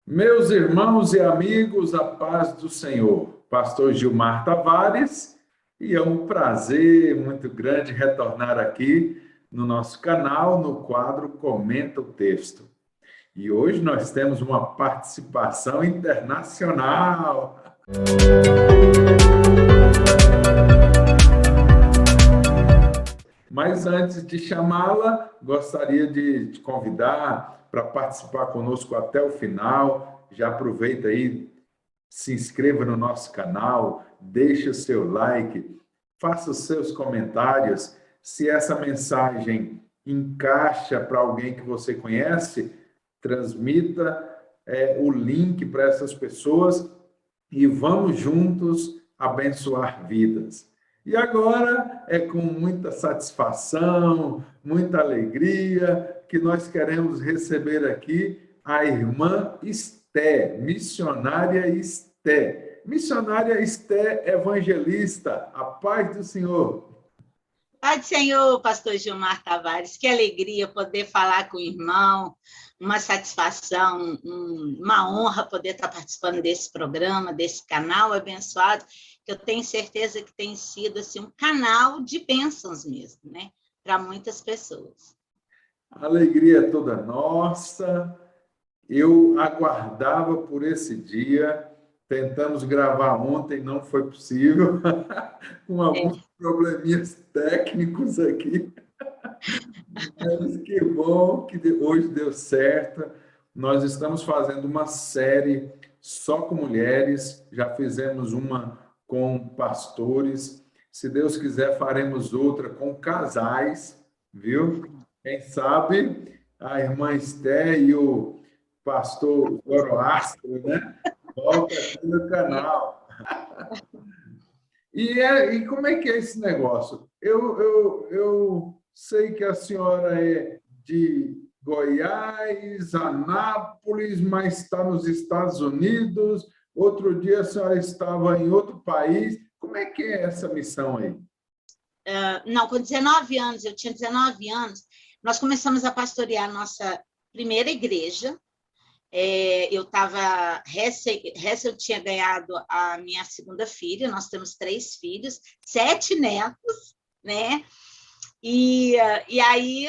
Meus irmãos e amigos, a paz do Senhor. Pastor Gilmar Tavares, e é um prazer muito grande retornar aqui no nosso canal, no quadro Comenta o Texto. E hoje nós temos uma participação internacional. Mas antes de chamá-la, gostaria de te convidar para participar conosco até o final. Já aproveita aí, se inscreva no nosso canal, deixe o seu like, faça os seus comentários. Se essa mensagem encaixa para alguém que você conhece, transmita o link para essas pessoas e vamos juntos abençoar vidas. E agora é com muita satisfação, muita alegria que nós queremos receber aqui a irmã Esté, missionária Esté. Missionária Esté Evangelista, a paz do Senhor. Pai do Senhor, pastor Gilmar Tavares, que alegria poder falar com o irmão, uma satisfação, uma honra poder estar participando desse programa, desse canal abençoado, que eu tenho certeza que tem sido assim, um canal de bênçãos mesmo, né? Para muitas pessoas. A alegria é toda nossa. Eu aguardava por esse dia. Tentamos gravar ontem, não foi possível, com alguns probleminhas técnicos aqui. Mas que bom que hoje deu certo. Nós estamos fazendo uma série só com mulheres, já fizemos uma com pastores. Se Deus quiser, faremos outra com casais, viu? Quem sabe a irmã Esther e o pastor Zoroastro, né? Volta aqui no canal. E como é que é esse negócio? Eu sei que a senhora é de Goiás, Anápolis, mas está nos Estados Unidos. Outro dia a senhora estava em outro país. Como é que é essa missão aí? Não, com 19 anos, eu tinha 19 anos, nós começamos a pastorear a nossa primeira igreja. Eu estava, eu tinha ganhado a minha segunda filha, nós temos 3 filhos, 7 netos, né? E aí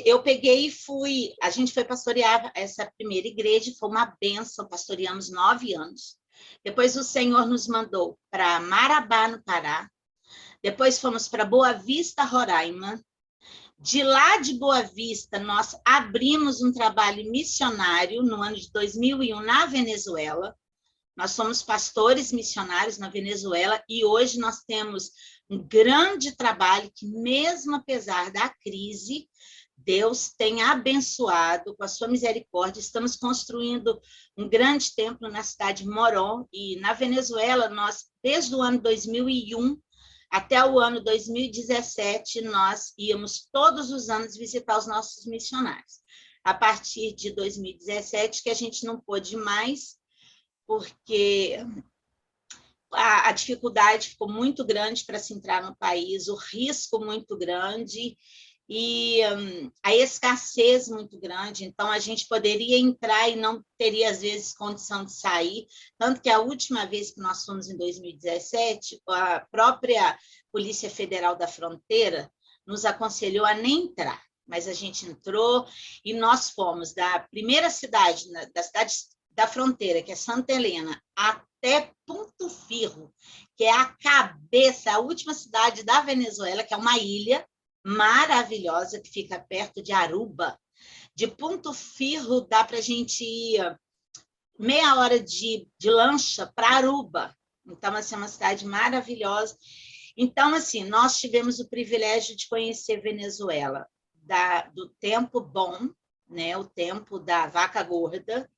eu peguei e fui, a gente foi pastorear essa primeira igreja, foi uma bênção, pastoreamos 9 anos. Depois o Senhor nos mandou para Marabá, no Pará. Depois fomos para Boa Vista, Roraima. De lá de Boa Vista, nós abrimos um trabalho missionário no ano de 2001 na Venezuela. Nós somos pastores missionários na Venezuela e hoje nós temos um grande trabalho que, mesmo apesar da crise, Deus tem abençoado com a sua misericórdia. Estamos construindo um grande templo na cidade de Morón e na Venezuela, nós, desde o ano 2001, até o ano 2017, nós íamos todos os anos visitar os nossos missionários. A partir de 2017, que a gente não pôde mais, porque a dificuldade ficou muito grande para se entrar no país, o risco muito grande e a escassez muito grande. Então, a gente poderia entrar e não teria, às vezes, condição de sair. Tanto que a última vez que nós fomos, em 2017, a própria Polícia Federal da Fronteira nos aconselhou a nem entrar, mas a gente entrou e nós fomos da primeira cidade, da cidade da fronteira, que é Santa Helena, até Punto Firro, que é a cabeça, a última cidade da Venezuela, que é uma ilha maravilhosa, que fica perto de Aruba. De Punto Firro, dá para a gente ir meia hora de lancha para Aruba. Então, assim, é uma cidade maravilhosa. Então, assim, nós tivemos o privilégio de conhecer Venezuela do tempo bom, né, o tempo da vaca gorda,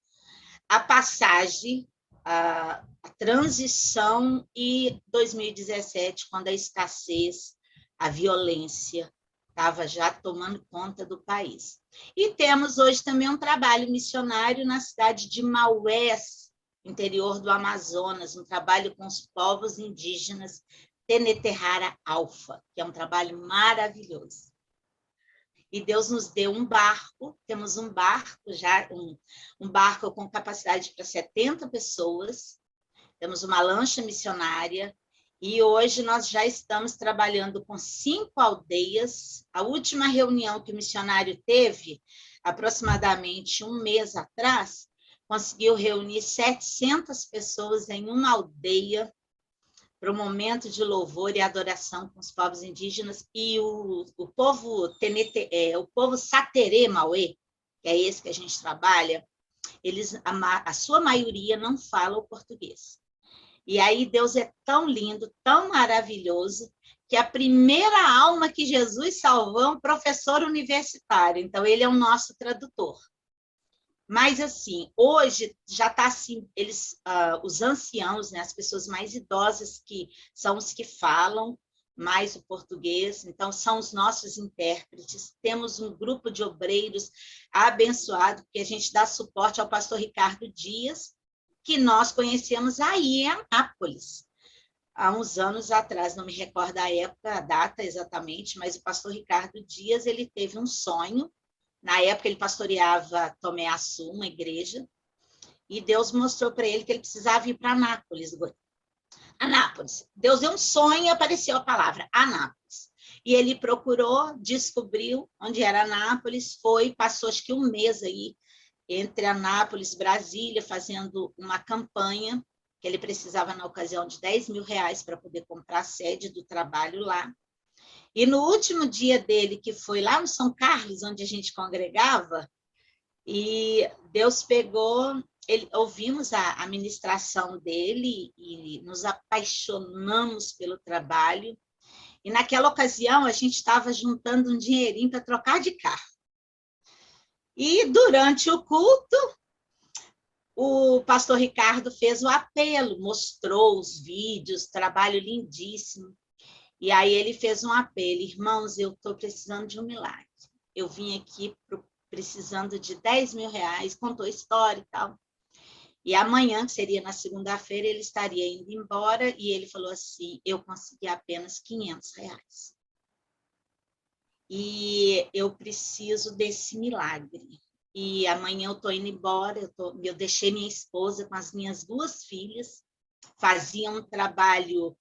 a passagem, a transição e 2017, quando a escassez, a violência estava já tomando conta do país. E temos hoje também um trabalho missionário na cidade de Maués, interior do Amazonas, um trabalho com os povos indígenas Teneterrara Alfa, que é um trabalho maravilhoso. e Deus nos deu um barco, temos um barco já, um barco com capacidade para 70 pessoas, temos uma lancha missionária, e hoje nós já estamos trabalhando com 5 aldeias. A última reunião que o missionário teve, aproximadamente um mês atrás, conseguiu reunir 700 pessoas em uma aldeia para um momento de louvor e adoração com os povos indígenas, e o povo o povo Saterê Mauê, que é esse que a gente trabalha, a sua maioria não fala o português. E aí Deus é tão lindo, tão maravilhoso, que a primeira alma que Jesus salvou é um professor universitário, então ele é o nosso tradutor. Mas, assim, hoje já está assim, os anciãos, né, as pessoas mais idosas, que são os que falam mais o português, então são os nossos intérpretes. Temos um grupo de obreiros abençoado, que a gente dá suporte ao pastor Ricardo Dias, que nós conhecemos aí em Anápolis, há uns anos atrás, não me recordo a época, a data exatamente, mas o pastor Ricardo Dias, ele teve um sonho. Na época, ele pastoreava Tomé Açu, uma igreja, e Deus mostrou para ele que ele precisava ir para Anápolis. Anápolis. Deus deu um sonho e apareceu a palavra Anápolis. E ele procurou, descobriu onde era Anápolis, passou acho que um mês aí entre Anápolis e Brasília, fazendo uma campanha, que ele precisava, na ocasião, de R$10.000 para poder comprar a sede do trabalho lá. E no último dia dele, que foi lá no São Carlos, onde a gente congregava, e Deus pegou, ouvimos a ministração dele e nos apaixonamos pelo trabalho. E naquela ocasião, a gente estava juntando um dinheirinho para trocar de carro. E durante o culto, o pastor Ricardo fez o apelo, mostrou os vídeos, trabalho lindíssimo. E aí ele fez um apelo: irmãos, eu estou precisando de um milagre. Eu vim aqui precisando de R$10.000, contou a história e tal. E amanhã, que seria na segunda-feira, ele estaria indo embora, e ele falou assim: eu consegui apenas R$500. E eu preciso desse milagre. E amanhã eu estou indo embora, eu deixei minha esposa com as minhas 2 filhas, fazia um trabalho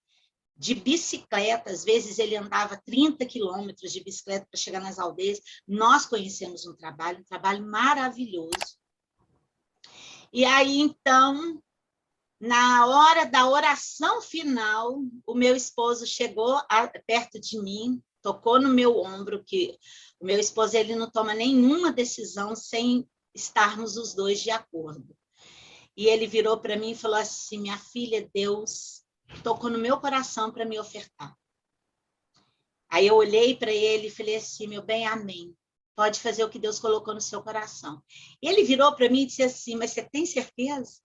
de bicicleta, às vezes ele andava 30 quilômetros de bicicleta para chegar nas aldeias. Nós conhecemos um trabalho maravilhoso. E aí, então, na hora da oração final, o meu esposo chegou perto de mim, tocou no meu ombro, que o meu esposo ele não toma nenhuma decisão sem estarmos os dois de acordo. E ele virou para mim e falou assim: minha filha, Deus tocou no meu coração para me ofertar. Aí eu olhei para ele e falei assim: meu bem, amém. Pode fazer o que Deus colocou no seu coração. E ele virou para mim e disse assim: mas você tem certeza?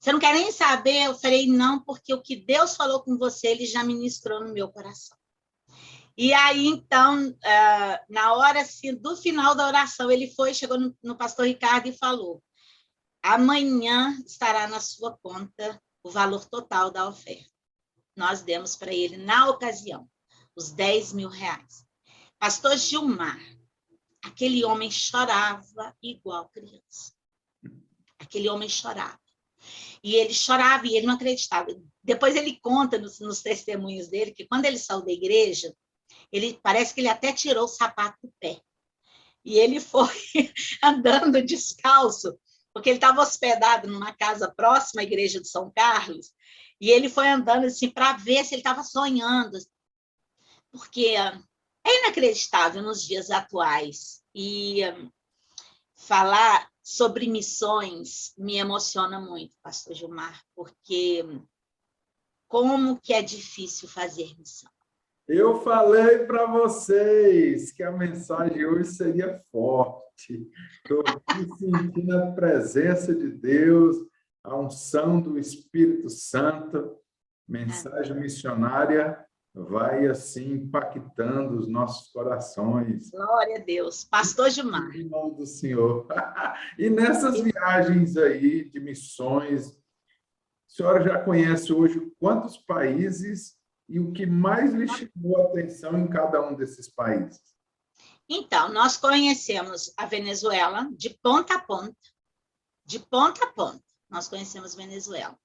Você não quer nem saber? Eu falei: não, porque o que Deus falou com você, ele já ministrou no meu coração. E aí, então, na hora assim, do final da oração, ele chegou no pastor Ricardo e falou: amanhã estará na sua conta o valor total da oferta. Nós demos para ele, na ocasião, os R$10.000. Pastor Gilmar, aquele homem chorava igual criança. Aquele homem chorava. E ele chorava e ele não acreditava. Depois ele conta nos testemunhos dele que quando ele saiu da igreja, parece que ele até tirou o sapato do pé. E ele foi andando descalço, porque ele estava hospedado numa casa próxima à igreja de São Carlos, e ele foi andando assim para ver se ele estava sonhando, porque é inacreditável nos dias atuais. E falar sobre missões me emociona muito, pastor Gilmar, porque como que é difícil fazer missão. Eu falei para vocês que a mensagem hoje seria forte. Estou aqui sentindo a presença de Deus, a unção do Espírito Santo. Mensagem missionária vai assim impactando os nossos corações. Glória a Deus. Pastor Gilmar. Em nome do Senhor. E nessas viagens aí de missões, a senhora já conhece hoje quantos países e o que mais lhe chamou a atenção em cada um desses países? Então, nós conhecemos a Venezuela de ponta a ponta, de ponta a ponta. Nós conhecemos Venezuela.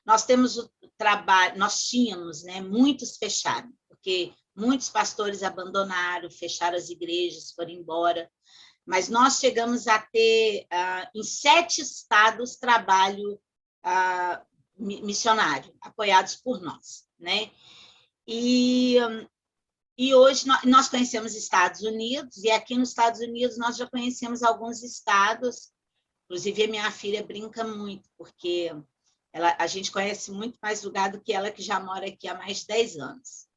Nós temos o trabalho, nós tínhamos, né, muitos fecharam, porque muitos pastores abandonaram, fecharam as igrejas, foram embora, mas nós chegamos a ter, em 7 estados, trabalho missionário, apoiados por nós, né? E hoje nós conhecemos Estados Unidos, e aqui nos Estados Unidos nós já conhecemos alguns estados, inclusive a minha filha brinca muito, porque a gente conhece muito mais lugar do que ela, que já mora aqui há mais de 10 anos.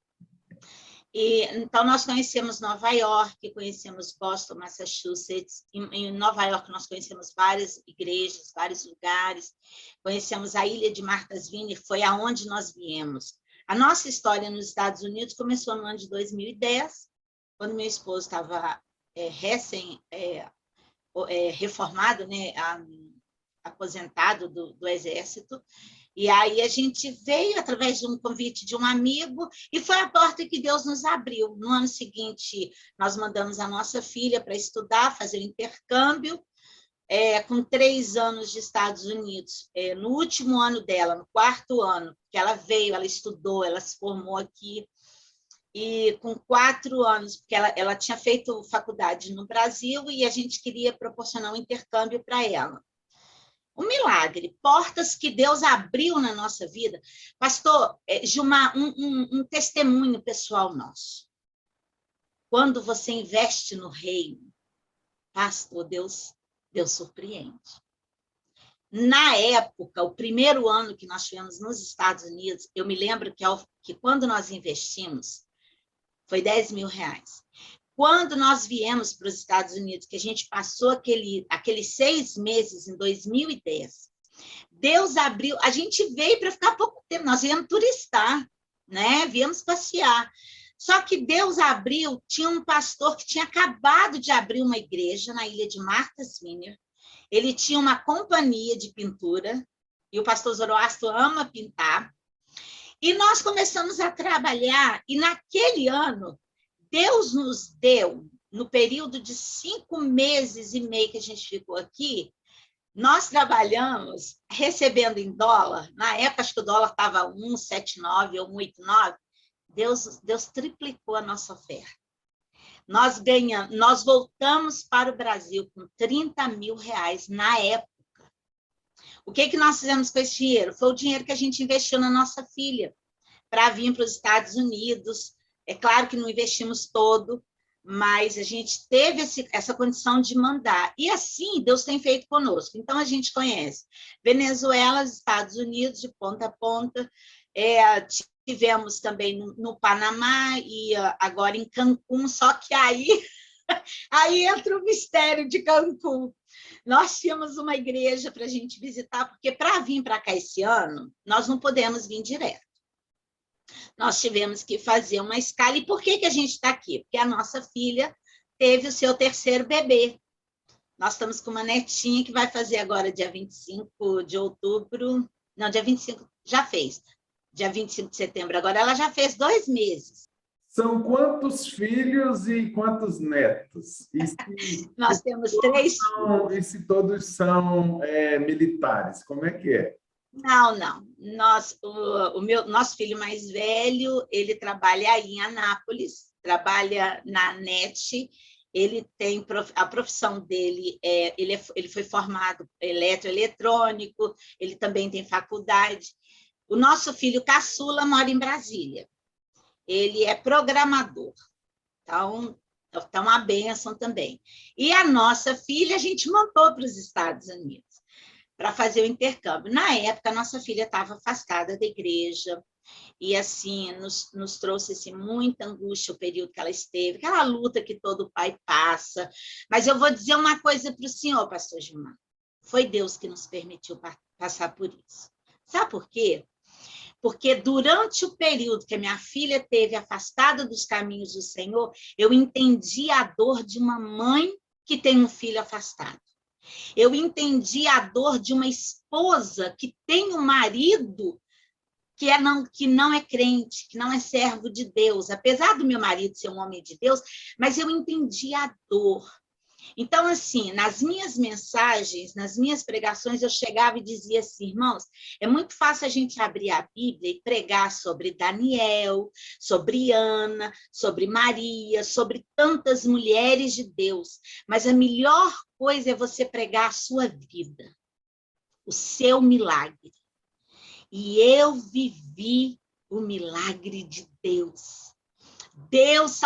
Então, nós conhecemos Nova York, conhecemos Boston, Massachusetts. Em Nova York, nós conhecemos várias igrejas, vários lugares. Conhecemos a ilha de Martha's Vineyard, foi aonde nós viemos. A nossa história nos Estados Unidos começou no ano de 2010, quando meu esposo estava reformado, né, aposentado do Exército. E aí a gente veio através de um convite de um amigo e foi a porta que Deus nos abriu. No ano seguinte, nós mandamos a nossa filha para estudar, fazer intercâmbio, com 3 anos de Estados Unidos. No último ano dela, no 4º ano, que ela veio, ela estudou, ela se formou aqui. E com 4 anos, porque ela tinha feito faculdade no Brasil e a gente queria proporcionar um intercâmbio para ela. Um milagre, portas que Deus abriu na nossa vida. Pastor, Gilmar, um testemunho pessoal nosso. Quando você investe no reino, pastor, Deus surpreende. Na época, o primeiro ano que nós tivemos nos Estados Unidos, eu me lembro que quando nós investimos, foi R$10.000. Quando nós viemos para os Estados Unidos, que a gente passou aqueles 6 meses em 2010, Deus abriu, a gente veio para ficar pouco tempo, nós viemos turistar, né? Viemos passear. Só que Deus abriu, tinha um pastor que tinha acabado de abrir uma igreja na ilha de Martha's Vineyard, ele tinha uma companhia de pintura, e o pastor Zoroastro ama pintar, e nós começamos a trabalhar, e naquele ano, Deus nos deu, no período de 5 meses e meio que a gente ficou aqui, nós trabalhamos recebendo em dólar, na época acho que o dólar estava 1,79 ou 1,89, Deus triplicou a nossa oferta. Nós voltamos para o Brasil com R$30.000 na época. O que nós fizemos com esse dinheiro? Foi o dinheiro que a gente investiu na nossa filha, para vir para os Estados Unidos. É claro que não investimos todo, mas a gente teve essa condição de mandar. E assim, Deus tem feito conosco. Então, a gente conhece Venezuela, Estados Unidos, de ponta a ponta. Tivemos também no Panamá e agora em Cancún, só que aí entra o mistério de Cancún. Nós tínhamos uma igreja para a gente visitar, porque para vir para cá esse ano, nós não podemos vir direto. Nós tivemos que fazer uma escala. E por que a gente está aqui? Porque a nossa filha teve o seu 3º bebê. Nós estamos com uma netinha que vai fazer agora dia 25 de outubro. Não, dia 25 já fez. Dia 25 de setembro. Agora ela já fez 2 meses. São quantos filhos e quantos netos? Nós temos 3 filhos. E se todos são militares? Como é que é? Não. Nosso filho mais velho, ele trabalha aí em Anápolis, trabalha na NET, ele tem a profissão dele, ele foi formado eletroeletrônico, ele também tem faculdade. O nosso filho caçula mora em Brasília, ele é programador, então uma bênção também. E a nossa filha a gente mandou para os Estados Unidos para fazer o intercâmbio. Na época, a nossa filha estava afastada da igreja, e assim, nos trouxe assim, muita angústia o período que ela esteve, aquela luta que todo pai passa. Mas eu vou dizer uma coisa para o senhor, pastor Gilmar, foi Deus que nos permitiu passar por isso. Sabe por quê? Porque durante o período que a minha filha teve afastada dos caminhos do Senhor, eu entendi a dor de uma mãe que tem um filho afastado. Eu entendi a dor de uma esposa que tem um marido que não é crente, que não é servo de Deus, apesar do meu marido ser um homem de Deus, mas eu entendi a dor. Então, assim, nas minhas mensagens, nas minhas pregações, eu chegava e dizia assim, irmãos, é muito fácil a gente abrir a Bíblia e pregar sobre Daniel, sobre Ana, sobre Maria, sobre tantas mulheres de Deus, mas a melhor coisa é você pregar a sua vida, o seu milagre. E eu vivi o milagre de Deus. Deus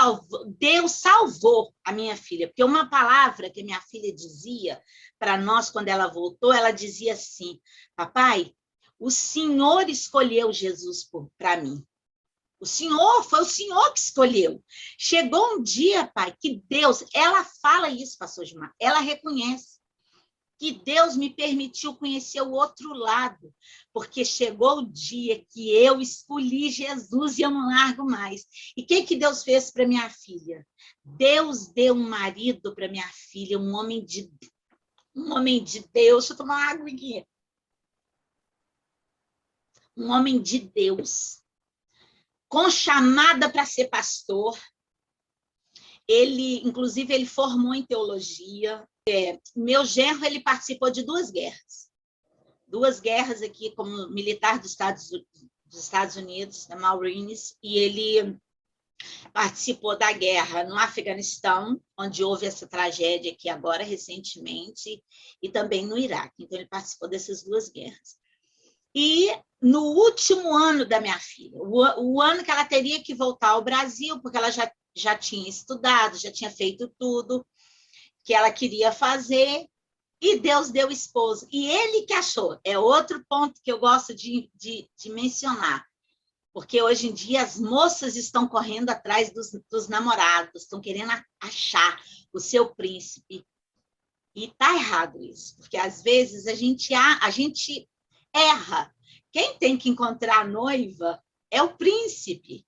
salvou a minha filha, porque uma palavra que minha filha dizia para nós quando ela voltou, ela dizia assim, papai, o Senhor escolheu Jesus para mim. Foi o Senhor que escolheu. Chegou um dia, pai, que Deus, ela fala isso, pastor Gilmar, ela reconhece que Deus me permitiu conhecer o outro lado, porque chegou o dia que eu escolhi Jesus e eu não largo mais. E o que Deus fez para minha filha? Deus deu um marido para minha filha, um homem de Deus. Deixa eu tomar uma água aqui. Um homem de Deus, com chamada para ser pastor. Inclusive, ele formou em teologia. Meu genro, ele participou de 2 guerras. 2 guerras aqui como militar dos Estados Unidos, da Marines, e ele participou da guerra no Afeganistão, onde houve essa tragédia aqui agora, recentemente, e também no Iraque. Então, ele participou dessas 2 guerras. E no último ano da minha filha, o ano que ela teria que voltar ao Brasil, porque ela já tinha estudado, já tinha feito tudo que ela queria fazer, e Deus deu esposo. E ele que achou, é outro ponto que eu gosto de mencionar, porque hoje em dia as moças estão correndo atrás dos namorados, estão querendo achar o seu príncipe. E está errado isso, porque às vezes a gente erra. Quem tem que encontrar a noiva é o príncipe.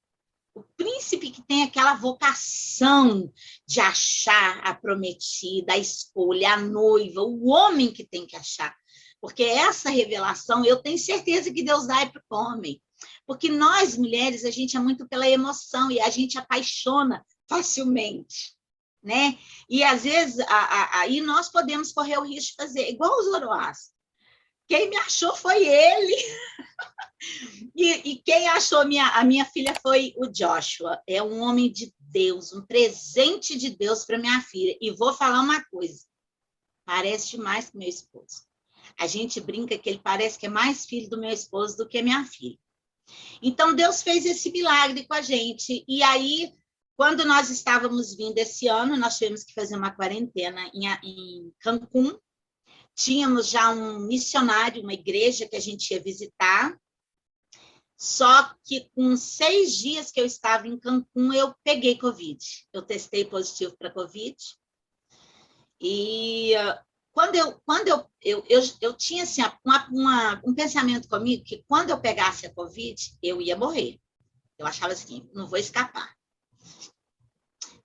O príncipe que tem aquela vocação de achar a prometida, a escolha, a noiva, o homem que tem que achar. Porque essa revelação, eu tenho certeza que Deus dá para o homem. Porque nós, mulheres, a gente é muito pela emoção e a gente apaixona facilmente. Né? E, às vezes, aí nós podemos correr o risco de fazer igual os Zoroastro. Quem me achou foi ele. E quem achou a minha filha foi o Joshua. É um homem de Deus, um presente de Deus para minha filha. E vou falar uma coisa, parece demais com meu esposo. A gente brinca que ele parece que é mais filho do meu esposo do que minha filha. Então, Deus fez esse milagre com a gente. E aí, quando nós estávamos vindo esse ano, nós tivemos que fazer uma quarentena em Cancún. Tínhamos já um missionário, uma igreja que a gente ia visitar. Só que com 6 dias que eu estava em Cancún, eu peguei Covid. Eu testei positivo para Covid. E quando eu tinha assim, um pensamento comigo que quando eu pegasse a Covid, eu ia morrer. Eu achava assim, não vou escapar.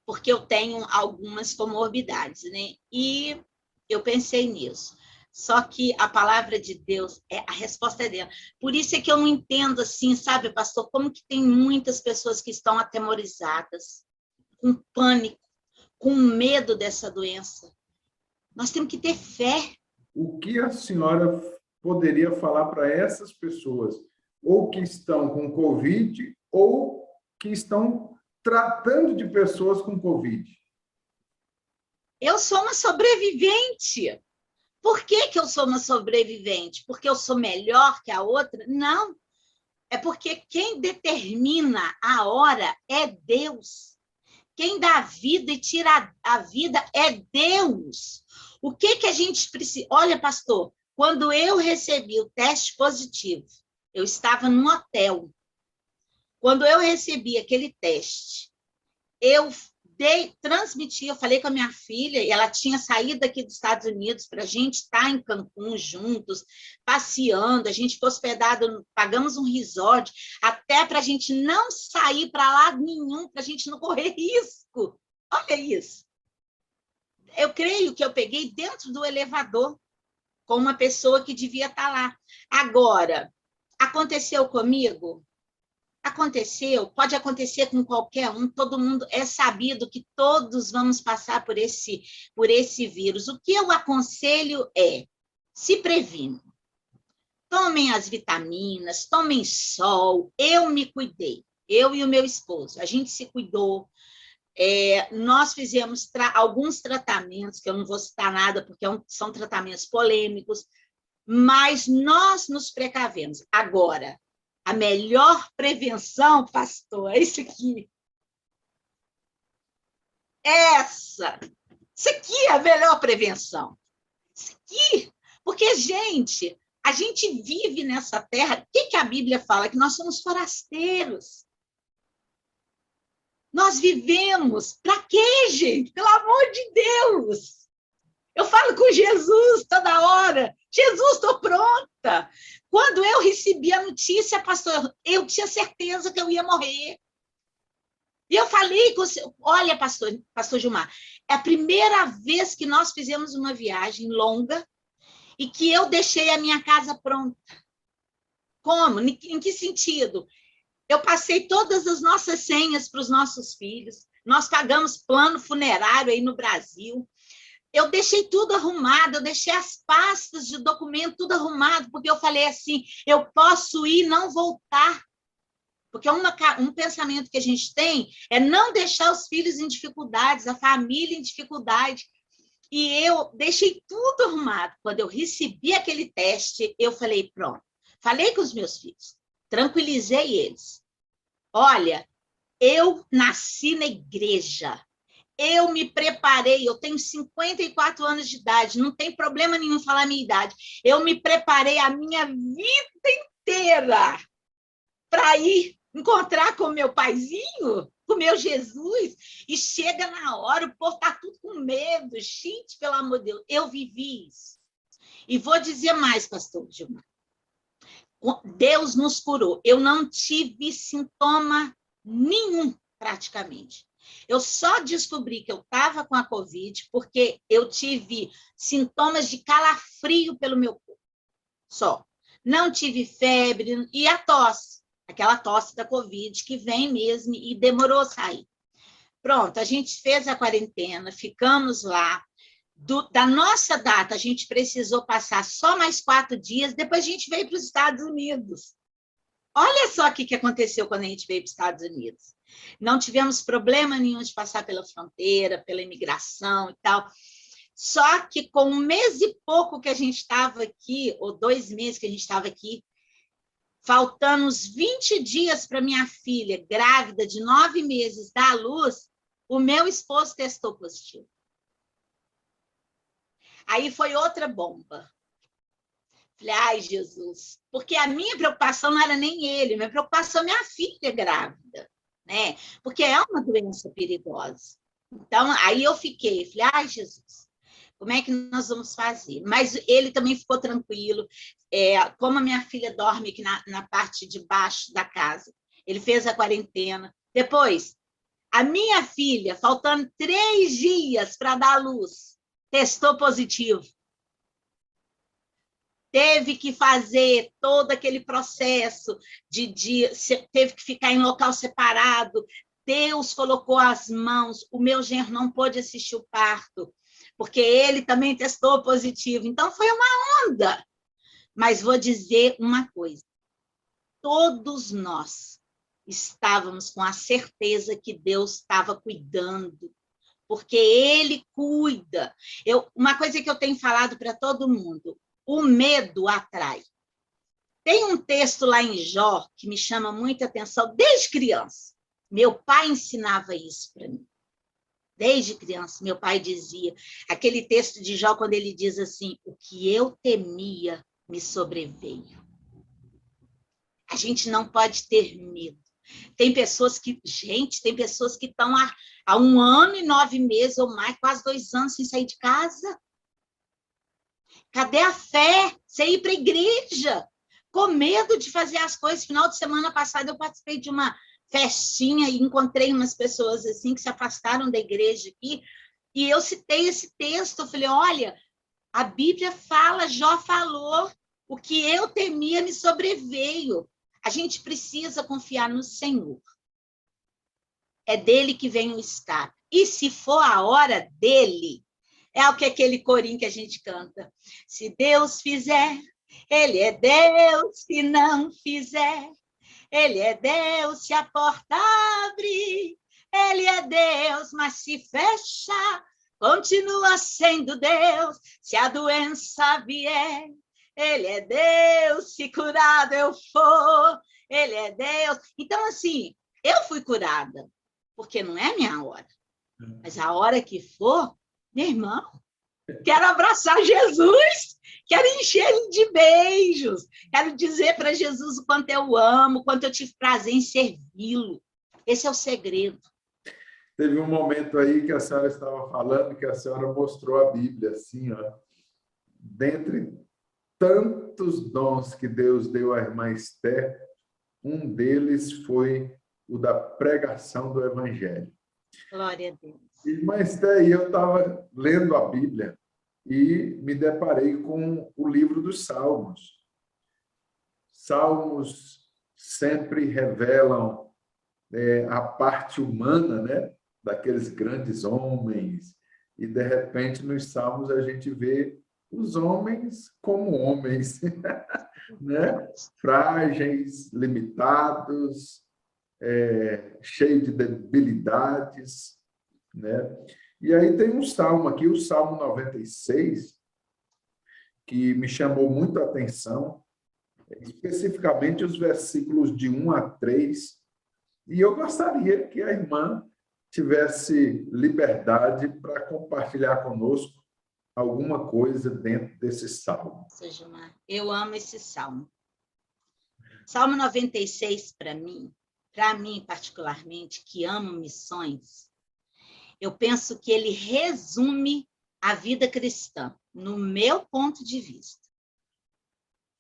Porque eu tenho algumas comorbidades, né? E eu pensei nisso. Só que a palavra de Deus, a resposta é dela. Por isso é que eu não entendo assim, sabe, pastor, como que tem muitas pessoas que estão atemorizadas, com pânico, com medo dessa doença. Nós temos que ter fé. O que a senhora poderia falar para essas pessoas, ou que estão com Covid, ou que estão tratando de pessoas com Covid? Eu sou uma sobrevivente. Por que eu sou uma sobrevivente? Porque eu sou melhor que a outra? Não. É porque quem determina a hora é Deus. Quem dá a vida e tira a vida é Deus. O que a gente precisa... Olha, pastor, quando eu recebi o teste positivo, eu estava num hotel. Quando eu recebi aquele teste, eu transmiti, eu falei com a minha filha, e ela tinha saído daqui dos Estados Unidos para a gente estar em Cancún juntos, passeando, a gente ficou hospedado, pagamos um resort, até para a gente não sair para lado nenhum, para a gente não correr risco. Olha isso. Eu creio que eu peguei dentro do elevador com uma pessoa que devia estar lá. Agora, Aconteceu comigo? Aconteceu, pode acontecer com qualquer um, todo mundo, é sabido que todos vamos passar por esse vírus. O que eu aconselho é, se previne. Tomem as vitaminas, tomem sol. Eu me cuidei, eu e o meu esposo, a gente se cuidou. Nós fizemos alguns tratamentos, que eu não vou citar nada, porque são tratamentos polêmicos, mas nós nos precavemos. Agora, a melhor prevenção, pastor, é isso aqui. Isso aqui é a melhor prevenção. Isso aqui. Porque, gente, a gente vive nessa terra. O que a Bíblia fala? Que nós somos forasteiros. Nós vivemos. Para quê, gente? Pelo amor de Deus! Eu falo com Jesus toda hora. Jesus, estou pronta. Quando eu recebi a notícia, pastor, eu tinha certeza que eu ia morrer. E eu falei com você, olha, pastor Gilmar, é a primeira vez que nós fizemos uma viagem longa e que eu deixei a minha casa pronta. Como? Em que sentido? Eu passei todas as nossas senhas para os nossos filhos, nós pagamos plano funerário aí no Brasil, eu deixei tudo arrumado, eu deixei as pastas de documento tudo arrumado, porque eu falei assim, eu posso ir e não voltar. Porque um pensamento que a gente tem é não deixar os filhos em dificuldades, a família em dificuldade. E eu deixei tudo arrumado. Quando eu recebi aquele teste, eu falei, pronto. Falei com os meus filhos, tranquilizei eles. Olha, eu nasci na igreja. Eu me preparei, eu tenho 54 anos de idade, não tem problema nenhum falar a minha idade. Eu me preparei a minha vida inteira para ir encontrar com meu paizinho, com meu Jesus, e chega na hora, o povo está tudo com medo. Gente, pelo amor de Deus, eu vivi isso. E vou dizer mais, pastor Gilmar. Deus nos curou. Eu não tive sintoma nenhum, praticamente. Eu só descobri que eu estava com a Covid porque eu tive sintomas de calafrio pelo meu corpo. Só. Não tive febre e a tosse. Aquela tosse da Covid que vem mesmo e demorou a sair. Pronto, a gente fez a quarentena, ficamos lá. Da nossa data, a gente precisou passar só mais 4 dias, depois a gente veio para os Estados Unidos. Olha só o que aconteceu quando a gente veio para os Estados Unidos. Não tivemos problema nenhum de passar pela fronteira, pela imigração e tal. Só que com 1 mês e pouco que a gente estava aqui, ou 2 meses que a gente estava aqui, faltando uns 20 dias para minha filha, grávida de 9 meses, dar à luz, o meu esposo testou positivo. Aí foi outra bomba. Falei, ai, Jesus, porque a minha preocupação não era nem ele, minha preocupação é minha filha grávida, né? Porque é uma doença perigosa. Então, aí eu fiquei, falei, ai, Jesus, como é que nós vamos fazer? Mas ele também ficou tranquilo, como a minha filha dorme aqui na parte de baixo da casa, ele fez a quarentena. Depois, a minha filha, faltando 3 dias para dar à luz, testou positivo. Teve que fazer todo aquele processo teve que ficar em local separado. Deus colocou as mãos. O meu genro não pôde assistir o parto, porque ele também testou positivo. Então, foi uma onda. Mas vou dizer uma coisa. Todos nós estávamos com a certeza que Deus estava cuidando, porque Ele cuida. Uma coisa que eu tenho falado para todo mundo, o medo atrai. Tem um texto lá em Jó que me chama muita atenção desde criança. Meu pai ensinava isso para mim. Desde criança, meu pai dizia, aquele texto de Jó, quando ele diz assim, o que eu temia me sobreveio. A gente não pode ter medo. Tem pessoas que estão há 1 ano e 9 meses ou mais, quase 2 anos sem sair de casa. Cadê a fé? Você ir para a igreja, com medo de fazer as coisas. Final de semana passada, eu participei de uma festinha e encontrei umas pessoas assim que se afastaram da igreja aqui, e eu citei esse texto, eu falei, olha, a Bíblia fala, Jó falou, O que eu temia me sobreveio. A gente precisa confiar no Senhor. É dele que vem o escape. E se for a hora dele, é o que aquele corinho que a gente canta. Se Deus fizer, ele é Deus. Se não fizer, ele é Deus. Se a porta abre, ele é Deus. Mas se fecha, continua sendo Deus. Se a doença vier, ele é Deus. Se curado eu for, ele é Deus. Então, assim, eu fui curada, porque não é minha hora. Mas a hora que for, meu irmão, quero abraçar Jesus, quero encher ele de beijos, quero dizer para Jesus o quanto eu amo, o quanto eu tive prazer em servi-lo. Esse é o segredo. Teve um momento aí que a senhora estava falando, que a senhora mostrou a Bíblia, assim, ó, dentre tantos dons que Deus deu à irmã Esther, um deles foi o da pregação do Evangelho. Glória a Deus. Irmã Esther, eu estava lendo a Bíblia e me deparei com o livro dos Salmos. Salmos sempre revelam a parte humana, né, daqueles grandes homens, e, de repente, nos Salmos a gente vê os homens como homens, né? Frágeis, limitados, cheios de debilidades, né? E aí tem um salmo aqui, o Salmo 96, que me chamou muito a atenção, especificamente os versículos de 1 a 3, e eu gostaria que a irmã tivesse liberdade para compartilhar conosco alguma coisa dentro desse salmo. Gilmar, eu amo esse salmo. Salmo 96, para mim particularmente, que amo missões, eu penso que ele resume a vida cristã, no meu ponto de vista.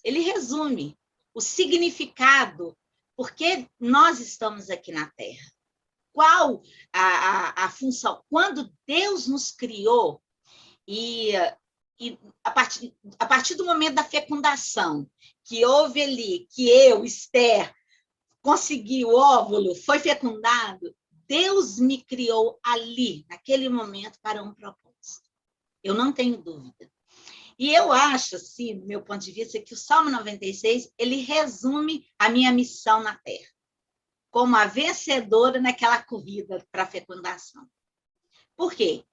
Ele resume o significado, porque nós estamos aqui na Terra. Qual a função? Quando Deus nos criou, e a partir do momento da fecundação, que houve ali, que eu, Esther, consegui o óvulo, foi fecundado, Deus me criou ali, naquele momento, para um propósito. Eu não tenho dúvida. E eu acho, assim, do meu ponto de vista, que o Salmo 96, ele resume a minha missão na Terra, como a vencedora naquela corrida para a fecundação. Por quê?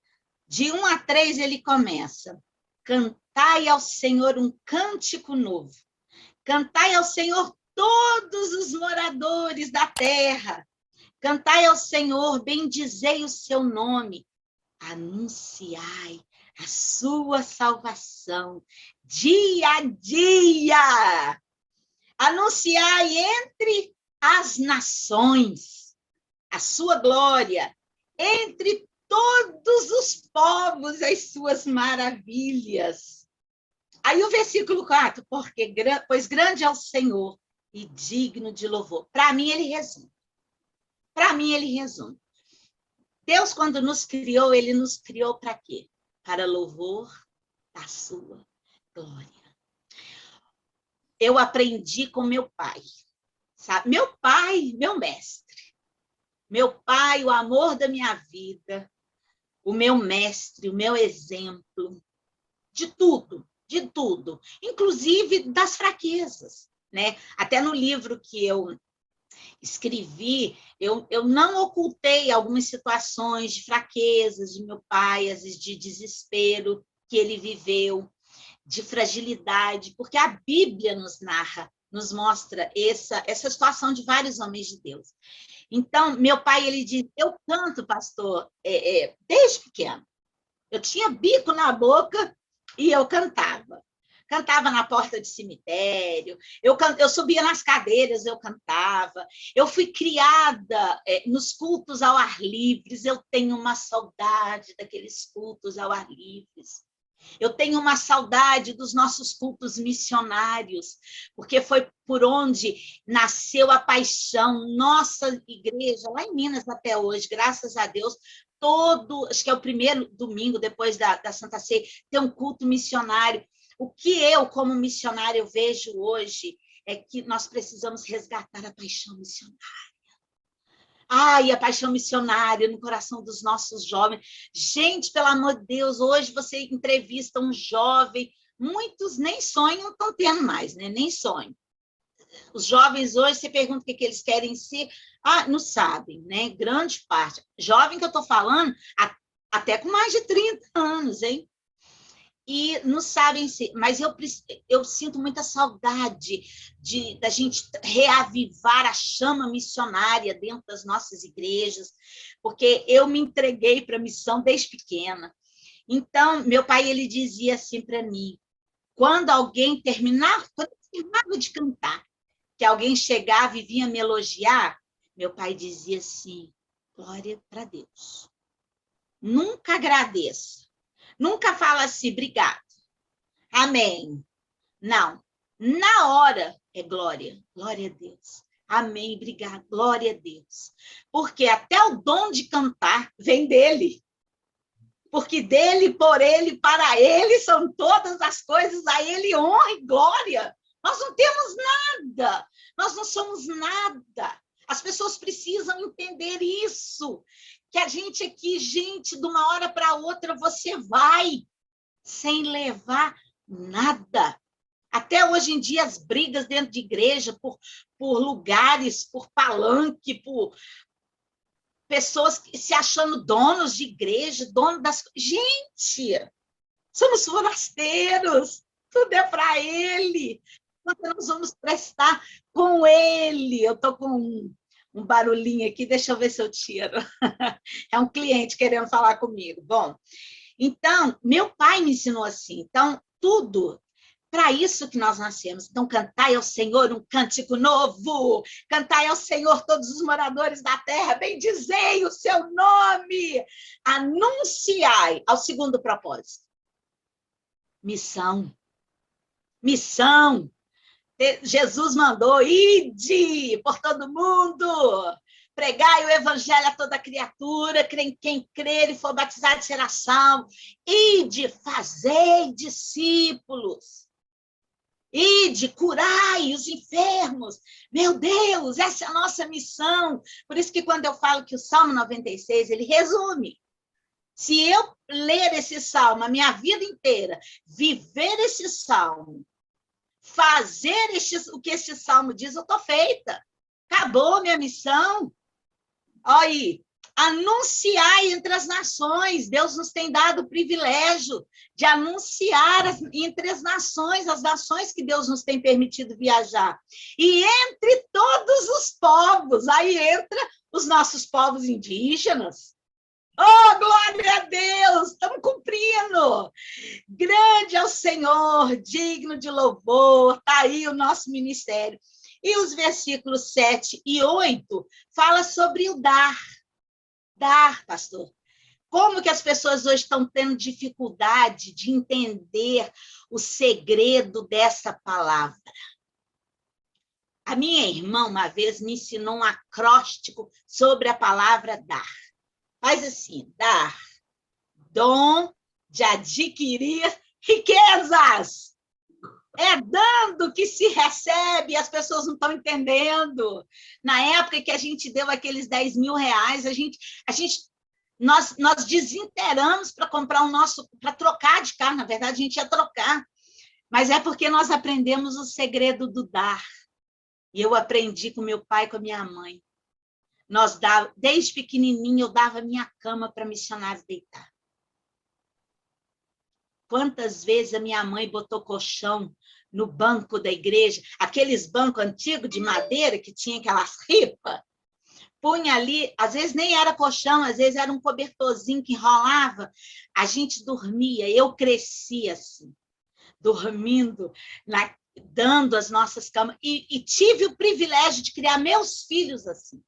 De 1 a 3 ele começa: cantai ao Senhor um cântico novo. Cantai ao Senhor todos os moradores da terra. Cantai ao Senhor, bendizei o seu nome. Anunciai a sua salvação dia a dia. Anunciai entre as nações a sua glória, entre todos os povos as suas maravilhas. Aí o versículo 4, pois grande é o Senhor e digno de louvor. Para mim, ele resume. Deus, quando nos criou, ele nos criou para quê? Para louvor da sua glória. Eu aprendi com meu pai, sabe? Meu pai, meu mestre. Meu pai, o amor da minha vida, o meu mestre, o meu exemplo, de tudo, inclusive das fraquezas, né? Até no livro que eu escrevi, eu não ocultei algumas situações de fraquezas de meu pai, às vezes de desespero que ele viveu, de fragilidade, porque a Bíblia nos narra, nos mostra essa situação de vários homens de Deus. Então, meu pai, ele diz, eu canto, pastor, desde pequeno. Eu tinha bico na boca e eu cantava. Cantava na porta de cemitério, eu subia nas cadeiras, eu cantava. Eu fui criada nos cultos ao ar livre, eu tenho uma saudade daqueles cultos ao ar livre. Eu tenho uma saudade dos nossos cultos missionários, porque foi por onde nasceu a paixão. Nossa igreja, lá em Minas até hoje, graças a Deus, acho que é o primeiro domingo depois da Santa Ceia, tem um culto missionário. O que eu, como missionária, eu vejo hoje é que nós precisamos resgatar a paixão missionária. Ai, a paixão missionária no coração dos nossos jovens. Gente, pelo amor de Deus, hoje você entrevista um jovem, muitos nem sonham, estão tendo mais, né? Nem sonham. Os jovens hoje, você pergunta o que eles querem ser, não sabem, né? Grande parte. Jovem que eu estou falando, até com mais de 30 anos, hein? E não sabem se, mas eu sinto muita saudade da gente reavivar a chama missionária dentro das nossas igrejas, porque eu me entreguei para a missão desde pequena. Então, meu pai ele dizia assim para mim, quando eu terminava de cantar, que alguém chegava e vinha me elogiar, meu pai dizia assim, glória para Deus. Nunca agradeça. Nunca fala assim, obrigado. Amém. Não. Na hora é glória. Glória a Deus. Amém, obrigado. Glória a Deus. Porque até o dom de cantar vem dele. Porque dele, por ele, para ele são todas as coisas, a ele honra e glória. Nós não temos nada. Nós não somos nada. As pessoas precisam entender isso. Que a gente aqui, gente, de uma hora para outra, você vai sem levar nada. Até hoje em dia, as brigas dentro de igreja, por lugares, por palanque, por pessoas se achando donos de igreja, dono das... Gente, somos forasteiros, tudo é para ele. Nós vamos prestar com ele. Eu estou com um barulhinho aqui, deixa eu ver se eu tiro. É um cliente querendo falar comigo. Bom, então, meu pai me ensinou assim. Então, tudo, para isso que nós nascemos. Então, cantai ao Senhor um cântico novo. Cantai ao Senhor todos os moradores da terra. Bendizei o seu nome. Anunciai ao segundo propósito. Missão. Missão. Jesus mandou, ide por todo mundo, pregai o evangelho a toda criatura, quem crer e for batizado será salvo, ide, fazei discípulos, ide, curai os enfermos, meu Deus, essa é a nossa missão, por isso que quando eu falo que o Salmo 96, ele resume, se eu ler esse Salmo a minha vida inteira, viver esse Salmo, fazer o que esse salmo diz, eu estou feita. Acabou minha missão. Olha aí, anunciar entre as nações. Deus nos tem dado o privilégio de anunciar entre as nações que Deus nos tem permitido viajar. E entre todos os povos, aí entra os nossos povos indígenas. Oh, glória a Deus, estamos cumprindo. Grande é o Senhor, digno de louvor, está aí o nosso ministério. E os versículos 7 e 8 fala sobre o dar. Dar, pastor. Como que as pessoas hoje estão tendo dificuldade de entender o segredo dessa palavra? A minha irmã, uma vez, me ensinou um acróstico sobre a palavra dar. Faz assim, dar, dom de adquirir riquezas. É dando que se recebe, as pessoas não estão entendendo. Na época que a gente deu aqueles 10 mil reais, nós desinteramos para comprar para trocar de carro, na verdade, a gente ia trocar. Mas é porque nós aprendemos o segredo do dar. E eu aprendi com meu pai e com a minha mãe. Desde pequenininho, eu dava minha cama para missionários deitar. Quantas vezes a minha mãe botou colchão no banco da igreja, aqueles bancos antigos de madeira que tinha aquelas ripas, punha ali, às vezes nem era colchão, às vezes era um cobertorzinho que enrolava, a gente dormia, eu cresci assim, dormindo, dando as nossas camas, e tive o privilégio de criar meus filhos assim.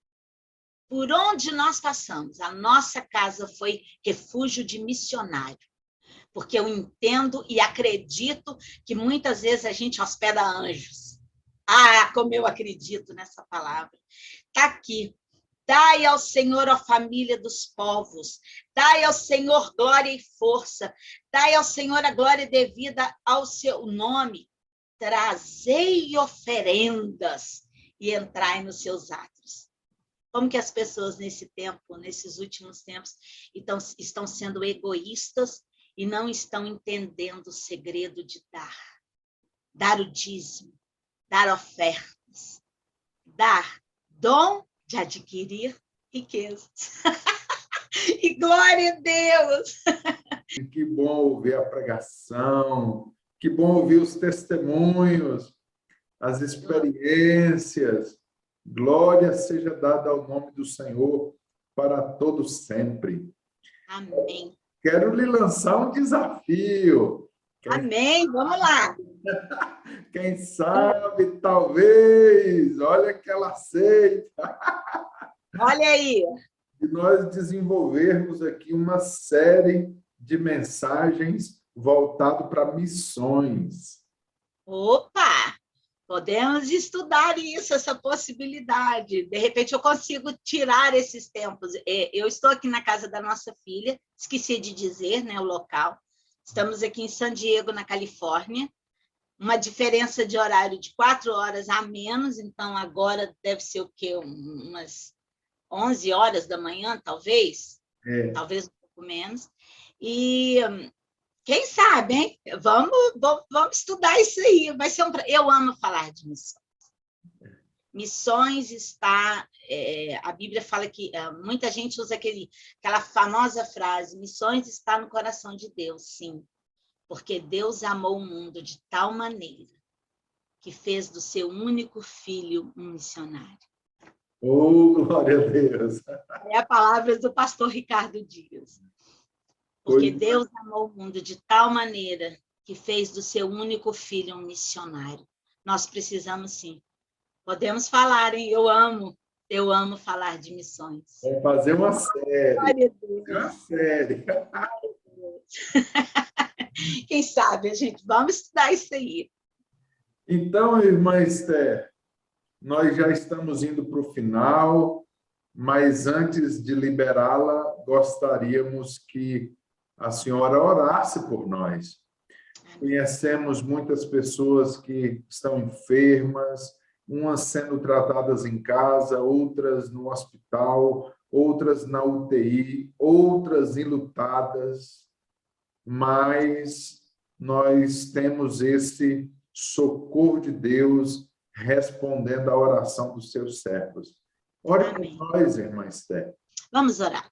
Por onde nós passamos, a nossa casa foi refúgio de missionário, porque eu entendo e acredito que muitas vezes a gente hospeda anjos. Ah, como eu acredito nessa palavra. Está aqui. Dai ao Senhor a família dos povos, dai ao Senhor glória e força, dai ao Senhor a glória devida ao seu nome, trazei oferendas e entrai nos seus atos. Como que as pessoas nesse tempo, nesses últimos tempos, estão sendo egoístas e não estão entendendo o segredo de dar o dízimo, dar ofertas, dar dom de adquirir riquezas. E glória a Deus! Que bom ouvir a pregação, que bom ouvir os testemunhos, as experiências. Glória seja dada ao nome do Senhor para todos sempre. Amém. Quero lhe lançar um desafio. Amém, vamos lá. Quem sabe, talvez, olha que ela aceita. Olha aí. E nós desenvolvermos aqui uma série de mensagens voltado para missões. Opa! Podemos estudar isso, essa possibilidade. De repente, eu consigo tirar esses tempos. Eu estou aqui na casa da nossa filha, esqueci de dizer, né, o local. Estamos aqui em San Diego, na Califórnia. Uma diferença de horário de 4 horas a menos, então agora deve ser o quê? Umas 11 horas da manhã, talvez? Talvez um pouco menos. E quem sabe, hein? Vamos estudar isso aí. Vai ser Eu amo falar de missões. Missões está... a Bíblia fala que muita gente usa aquela famosa frase, missões está no coração de Deus, sim. Porque Deus amou o mundo de tal maneira que fez do seu único filho um missionário. Oh, glória a Deus! É a palavra do pastor Ricardo Dias. Porque Deus amou o mundo de tal maneira que fez do seu único filho um missionário. Nós precisamos, sim. Podemos falar, hein? Eu amo falar de missões. Vamos fazer uma série. Glória a Deus. Uma série. Quem sabe, gente? Vamos estudar isso aí. Então, irmã Esther, nós já estamos indo para o final, mas antes de liberá-la, gostaríamos que a senhora orasse por nós. Conhecemos muitas pessoas que estão enfermas, umas sendo tratadas em casa, outras no hospital, outras na UTI, outras enlutadas, mas nós temos esse socorro de Deus respondendo à oração dos seus servos. Ore por nós, irmã Esther. Vamos orar.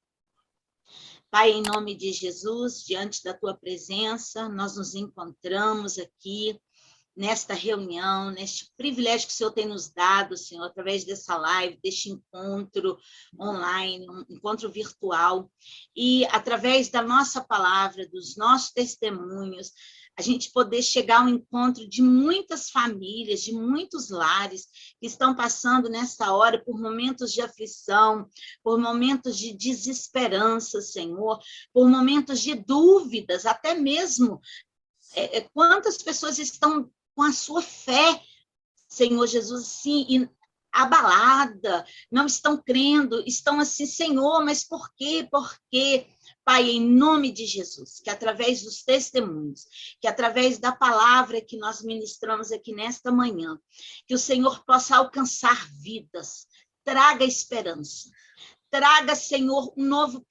Pai, em nome de Jesus, diante da tua presença, nós nos encontramos aqui nesta reunião, neste privilégio que o Senhor tem nos dado, Senhor, através dessa live, deste encontro online, um encontro virtual, e através da nossa palavra, dos nossos testemunhos, a gente poder chegar ao encontro de muitas famílias, de muitos lares que estão passando nessa hora por momentos de aflição, por momentos de desesperança, Senhor, por momentos de dúvidas, até mesmo quantas pessoas estão com a sua fé, Senhor Jesus, sim, abalada, não estão crendo, estão assim, Senhor, mas por quê? Por quê? Pai, em nome de Jesus, que através dos testemunhos, que através da palavra que nós ministramos aqui nesta manhã, que o Senhor possa alcançar vidas, traga esperança, traga, Senhor, um novo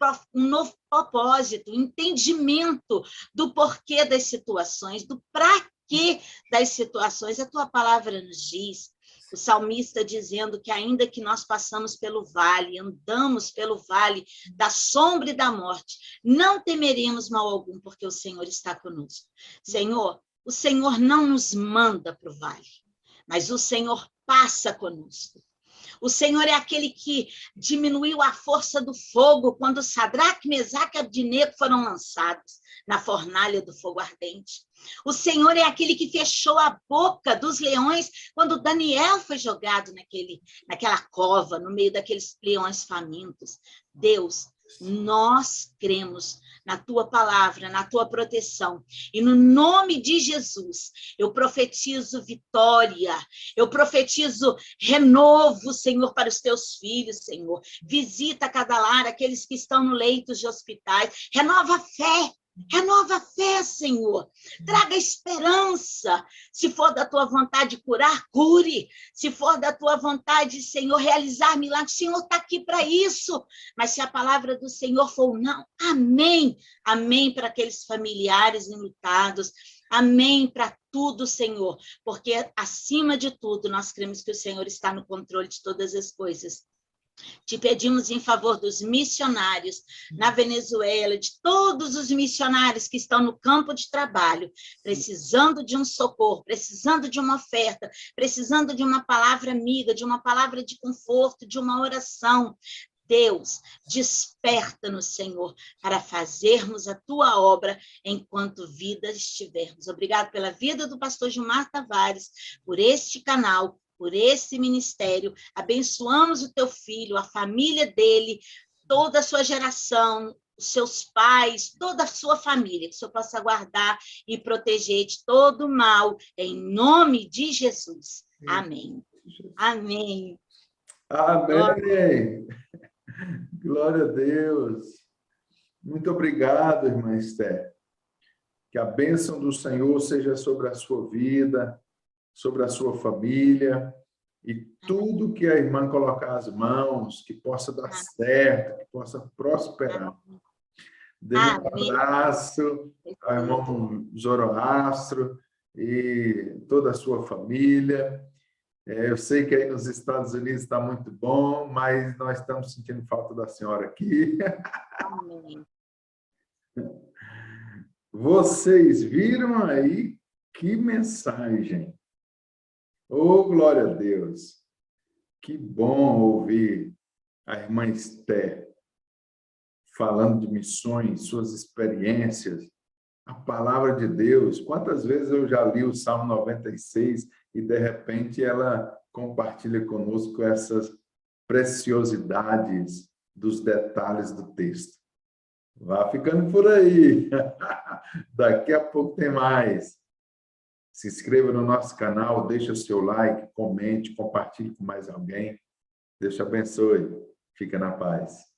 propósito, entendimento do porquê das situações, do para quê das situações. A tua palavra nos diz, o salmista dizendo que ainda que nós passamos pelo vale, andamos pelo vale da sombra e da morte, não temeremos mal algum, porque o Senhor está conosco. Senhor, o Senhor não nos manda para o vale, mas o Senhor passa conosco. O Senhor é aquele que diminuiu a força do fogo quando Sadraque, Mesaque e Abdinego foram lançados na fornalha do fogo ardente. O Senhor é aquele que fechou a boca dos leões quando Daniel foi jogado naquela cova, no meio daqueles leões famintos. Deus, Nós cremos na tua palavra, na tua proteção. E no nome de Jesus, eu profetizo vitória, eu profetizo renovo, Senhor, para os teus filhos, Senhor. Visita cada lar, aqueles que estão no leito de hospitais. Renova a fé, Senhor. Traga esperança. Se for da tua vontade curar, cure. Se for da tua vontade, Senhor, realizar milagres, o Senhor está aqui para isso. Mas se a palavra do Senhor for não, amém. Amém para aqueles familiares enlutados. Amém para tudo, Senhor. Porque, acima de tudo, nós cremos que o Senhor está no controle de todas as coisas. Te pedimos em favor dos missionários na Venezuela, de todos os missionários que estão no campo de trabalho, precisando de um socorro, precisando de uma oferta, precisando de uma palavra amiga, de uma palavra de conforto, de uma oração. Deus, desperta-nos, Senhor, para fazermos a tua obra enquanto vida estivermos. Obrigado pela vida do pastor Gilmar Tavares, por este canal, por esse ministério. Abençoamos o teu filho, a família dele, toda a sua geração, os seus pais, toda a sua família, que o Senhor possa guardar e proteger de todo mal, em nome de Jesus. Amém. Amém. Amém. Glória a Deus. Muito obrigado, irmã Esther. Que a bênção do Senhor seja sobre a sua vida, sobre a sua família, e tudo que a irmã colocar as mãos, que possa dar certo, que possa prosperar. Dê um abraço ao irmão Zoroastro e toda a sua família. Eu sei que aí nos Estados Unidos está muito bom, mas nós estamos sentindo falta da senhora aqui. Amém. Vocês viram aí que mensagem? Oh, glória a Deus! Que bom ouvir a irmã Esther falando de missões, suas experiências, a palavra de Deus. Quantas vezes eu já li o Salmo 96 e, de repente, ela compartilha conosco essas preciosidades dos detalhes do texto. Vá ficando por aí. Daqui a pouco tem mais. Se inscreva no nosso canal, deixa o seu like, comente, compartilhe com mais alguém. Deus te abençoe. Fica na paz.